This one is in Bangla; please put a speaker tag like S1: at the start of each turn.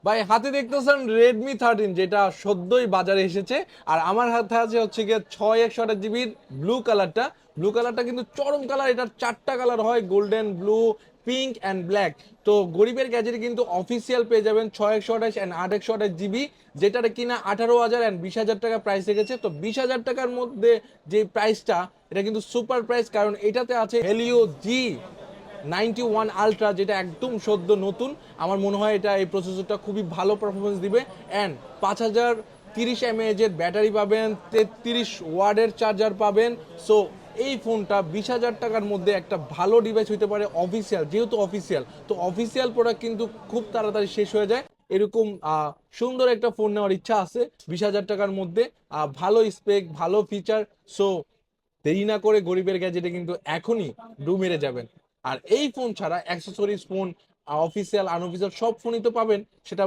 S1: ভাই হাতে দেখতেছেন Redmi 13, যেটা সদ্যই বাজারে এসেছে। আর আমার হাতে আছে হচ্ছে গিয়ে 6 128 জিবির ব্লু কালারটা কিন্তু চরম কালার। এটার 4টা কালার হয়, golden, blue, pink and black. তো গরিবের গ্যাজেটে কিন্তু অফিসিয়াল পেয়ে যাবেন 6 128 অ্যান্ড 8 128 জিবি, যেটার কিনা 18,000 অ্যান্ড 20,000 টাকা প্রাইস রেখেছে। তো 20,000 টাকার মধ্যে যে প্রাইসটা, এটা কিন্তু সুপার প্রাইস, কারণ এটাতে আছে হেলিও G91 আলট্রা, যেটা একদম সদ্য নতুন। আমার মনে হয় এটা এই প্রসেসরটা খুবই ভালো পারফরমেন্স দিবে। অ্যান্ড 5030 mAh এর ব্যাটারি পাবেন, 33 ওয়াটের চার্জার পাবেন। সো এই ফোনটা 20,000 টাকার মধ্যে একটা ভালো ডিভাইস হতে পারে অফিসিয়াল, যেহেতু অফিসিয়াল। তো অফিসিয়াল প্রোডাক্ট কিন্তু খুব তাড়াতাড়ি শেষ হয়ে যায়। এরকম সুন্দর একটা ফোন নেওয়ার ইচ্ছা আছে 20,000 টাকার মধ্যে, ভালো স্পেক, ভালো ফিচার। সো দেরি না করে গরিবের গ্যাজেটে কিন্তু এখনই ডু মেরে যাবেন। আর এই ফোন ছাড়া অ্যাক্সেসরিজ ফোন, অফিসিয়াল আনঅফিসিয়াল সব ফোনই তো পাবেন, সেটা